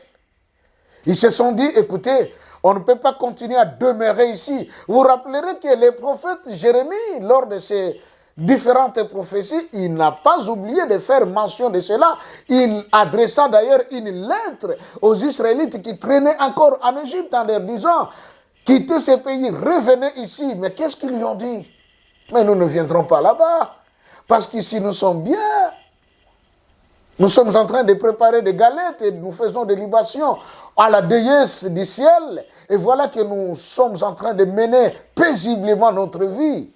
ils se sont dit, écoutez, on ne peut pas continuer à demeurer ici. Vous vous rappellerez que le prophète Jérémie, lors de ses différentes prophéties, il n'a pas oublié de faire mention de cela. Il adressa d'ailleurs une lettre aux Israélites qui traînaient encore en Égypte en leur disant, quittez ce pays, revenez ici. Mais qu'est-ce qu'ils lui ont dit? Mais nous ne viendrons pas là-bas, parce qu'ici nous sommes bien. Nous sommes en train de préparer des galettes et nous faisons des libations à la déesse du ciel. Et voilà que nous sommes en train de mener paisiblement notre vie.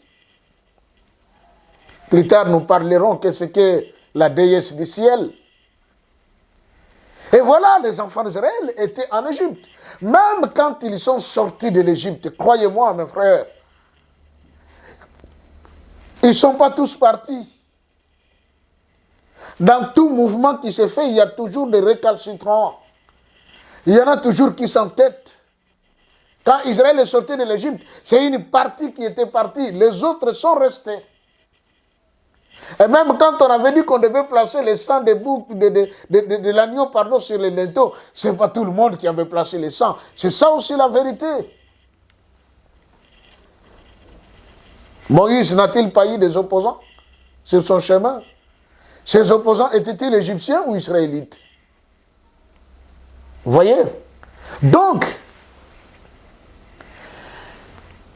Plus tard, nous parlerons que c'est que la déesse du ciel. Et voilà, les enfants d'Israël étaient en Égypte. Même quand ils sont sortis de l'Égypte, croyez-moi, mes frères, ils ne sont pas tous partis. Dans tout mouvement qui se fait, il y a toujours des récalcitrants. Il y en a toujours qui s'entêtent. Quand Israël est sorti de l'Égypte, c'est une partie qui était partie. Les autres sont restés. Et même quand on avait dit qu'on devait placer le sang de l'agneau sur les linteaux, ce n'est pas tout le monde qui avait placé le sang. C'est ça aussi la vérité. Moïse n'a-t-il pas eu des opposants sur son chemin? Ces opposants étaient-ils égyptiens ou israélites? Vous voyez? Donc,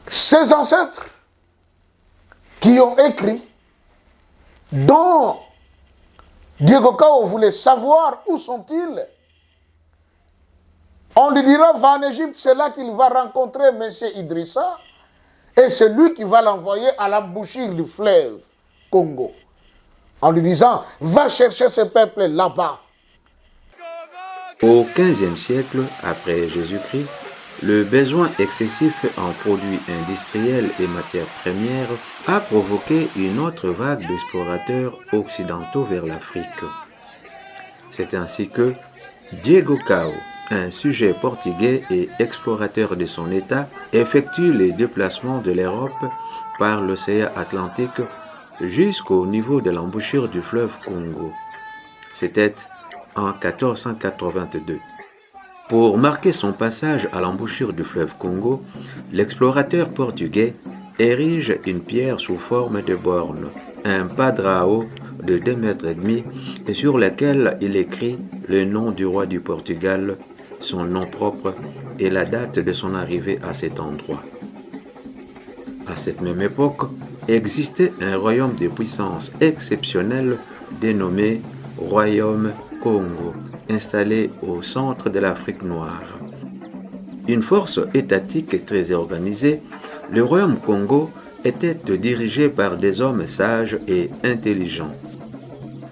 ces ancêtres qui ont écrit, dont Diego Cao voulait savoir où sont-ils, on lui dira, va en Égypte, c'est là qu'il va rencontrer M. Idrissa, et c'est lui qui va l'envoyer à l'embouchure du fleuve Congo, en lui disant, va chercher ce peuple là-bas. Au XVe siècle, après Jésus-Christ, le besoin excessif en produits industriels et matières premières a provoqué une autre vague d'explorateurs occidentaux vers l'Afrique. C'est ainsi que Diego Cao, un sujet portugais et explorateur de son état, effectue les déplacements de l'Europe par l'océan Atlantique jusqu'au niveau de l'embouchure du fleuve Congo. C'était en 1482. Pour marquer son passage à l'embouchure du fleuve Congo, l'explorateur portugais érige une pierre sous forme de borne, un padrao de 2,5 mètres et sur laquelle il écrit le nom du roi du Portugal, son nom propre et la date de son arrivée à cet endroit. À cette même époque, existait un royaume de puissance exceptionnelle dénommé Royaume Congo, installé au centre de l'Afrique noire. Une force étatique très organisée, le Royaume Congo était dirigé par des hommes sages et intelligents.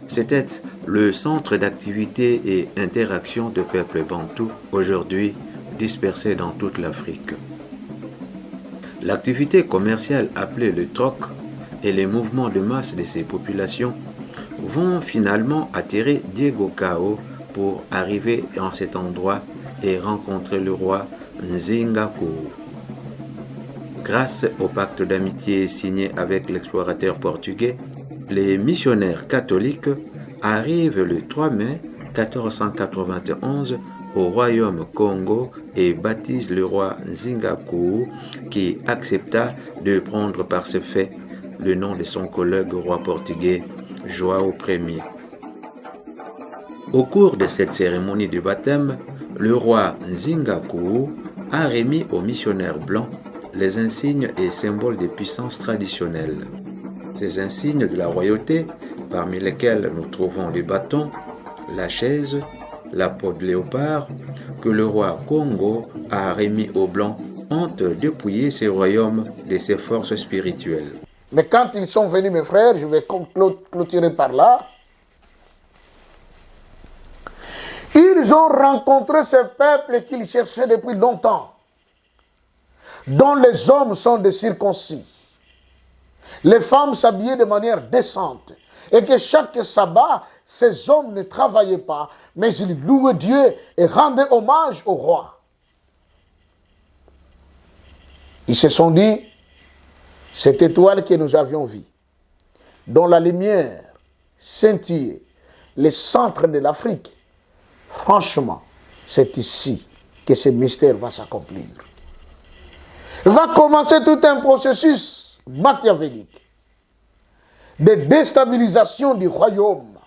C'était le centre d'activité et interaction de peuples bantous, aujourd'hui dispersés dans toute l'Afrique. L'activité commerciale appelée le troc et les mouvements de masse de ces populations vont finalement attirer Diego Cao pour arriver en cet endroit et rencontrer le roi Nzingaku. Grâce au pacte d'amitié signé avec l'explorateur portugais, les missionnaires catholiques arrivent le 3 mai 1491 au royaume Congo et baptise le roi Nzingaku qui accepta de prendre par ce fait le nom de son collègue roi portugais João Ier. Au cours de cette cérémonie de baptême, le roi Nzingaku a remis aux missionnaires blancs les insignes et symboles de puissance traditionnelle. Ces insignes de la royauté, parmi lesquels nous trouvons le bâton, la chaise, la peau de léopard, que le roi Congo a remis aux blancs, ont dépouillé ces royaumes de ses forces spirituelles. Mais quand ils sont venus, mes frères, je vais clôturer par là, ils ont rencontré ce peuple qu'ils cherchaient depuis longtemps, dont les hommes sont des circoncis, les femmes s'habillaient de manière décente, et que chaque sabbat, ces hommes ne travaillaient pas, mais ils louaient Dieu et rendaient hommage au roi. Ils se sont dit, cette étoile que nous avions vue, dont la lumière scintillait les centres de l'Afrique, franchement, c'est ici que ce mystère va s'accomplir. Va commencer tout un processus machiavélique de déstabilisation du royaume.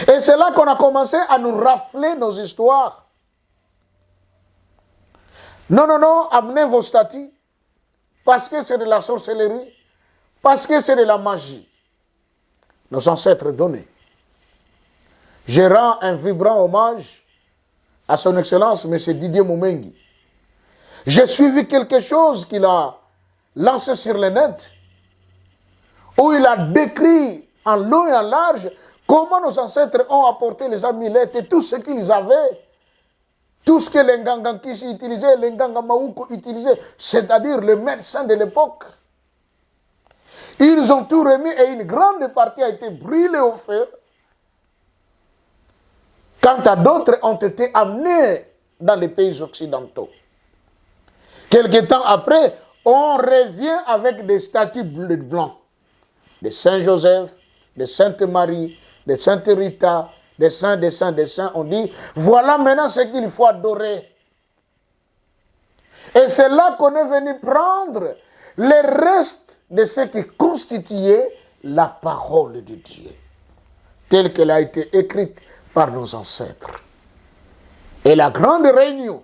Et c'est là qu'on a commencé à nous rafler nos histoires. Non, non, non, amenez vos statues, parce que c'est de la sorcellerie, parce que c'est de la magie. Nos ancêtres donnaient. Je rends un vibrant hommage à son Excellence, M. Didier Moumengi. J'ai suivi quelque chose qu'il a lancé sur le net, où il a décrit en long et en large comment nos ancêtres ont apporté les amulettes et tout ce qu'ils avaient, tout ce que les Ngangankisi utilisaient, les Ngangamaouko utilisaient, c'est-à-dire les médecins de l'époque. Ils ont tout remis et une grande partie a été brûlée au feu. Quant à d'autres ont été amenés dans les pays occidentaux. Quelque temps après, on revient avec des statues blancs, de Saint-Joseph, de Sainte-Marie, de Sainte-Rita, des saints, des saints, des saints. On dit, voilà maintenant ce qu'il faut adorer. Et c'est là qu'on est venu prendre les restes de ce qui constituait la parole de Dieu, telle qu'elle a été écrite par nos ancêtres. Et la grande réunion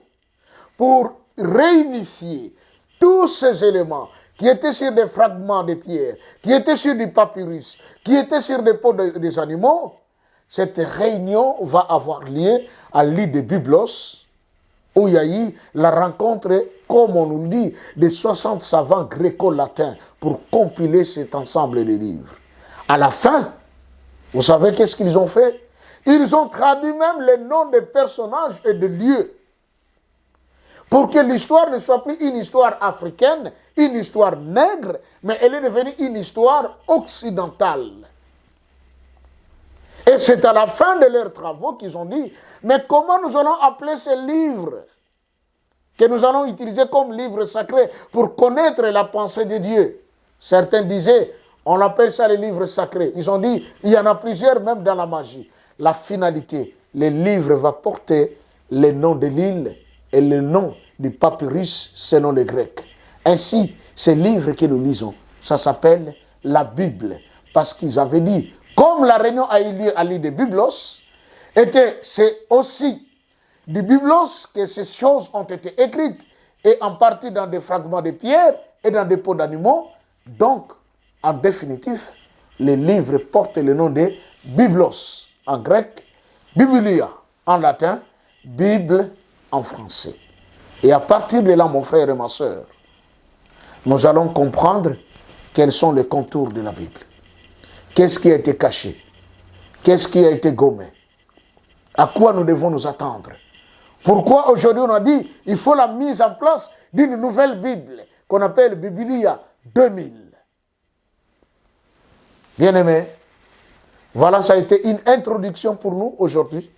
pour réunifier tous ces éléments qui étaient sur des fragments de pierre, qui étaient sur du papyrus, qui étaient sur des peaux des animaux, cette réunion va avoir lieu à l'île de Byblos, où il y a eu la rencontre, comme on nous le dit, des 60 savants gréco-latins pour compiler cet ensemble de livres. À la fin, vous savez qu'est-ce qu'ils ont fait? Ils ont traduit même les noms des personnages et des lieux, pour que l'histoire ne soit plus une histoire africaine, une histoire nègre, mais elle est devenue une histoire occidentale. Et c'est à la fin de leurs travaux qu'ils ont dit, mais comment nous allons appeler ces livres que nous allons utiliser comme livres sacrés pour connaître la pensée de Dieu? Certains disaient, on appelle ça les livres sacrés. Ils ont dit, il y en a plusieurs même dans la magie. La finalité, les livres vont porter les noms de l'île et le nom du papyrus selon les Grecs. Ainsi, ces livres que nous lisons, ça s'appelle la Bible, parce qu'ils avaient dit, comme la réunion a eu lieu à l'île de Byblos, et que c'est aussi du Byblos que ces choses ont été écrites, et en partie dans des fragments de pierre et dans des peaux d'animaux. Donc, en définitif, les livres portent le nom de Byblos en grec, Biblia en latin, Bible en français. Et à partir de là, mon frère et ma soeur, nous allons comprendre quels sont les contours de la Bible. Qu'est-ce qui a été caché? Qu'est-ce qui a été gommé? À quoi nous devons nous attendre? Pourquoi aujourd'hui on a dit il faut la mise en place d'une nouvelle Bible qu'on appelle Biblia 2000? Bien-aimés, voilà, ça a été une introduction pour nous aujourd'hui,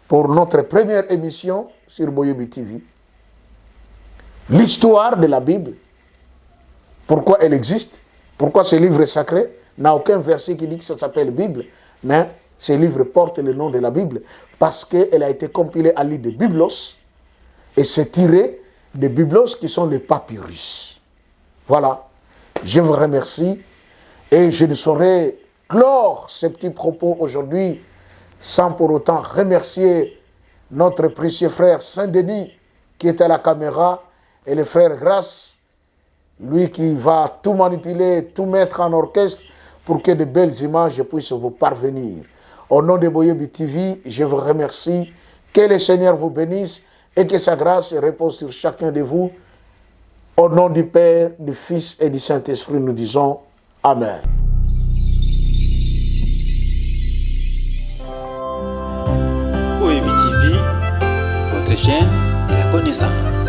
pour notre première émission sur Boyebi TV. L'histoire de la Bible, pourquoi elle existe, pourquoi ce livre sacré n'a aucun verset qui dit que ça s'appelle Bible, mais Ce livre porte le nom de la Bible parce qu'elle a été compilée à l'île de Byblos et c'est tiré des Byblos qui sont les papyrus. Voilà. Je vous remercie et je ne saurais clore ces petits propos aujourd'hui sans pour autant remercier notre précieux frère Saint-Denis qui est à la caméra et le frère Grâce, lui qui va tout manipuler, tout mettre en orchestre pour que de belles images puissent vous parvenir. Au nom de Boyebi TV, je vous remercie. Que le Seigneur vous bénisse et que sa grâce repose sur chacun de vous. Au nom du Père, du Fils et du Saint-Esprit, nous disons Amen. Boyebi TV, votre chaîne de la connaissance.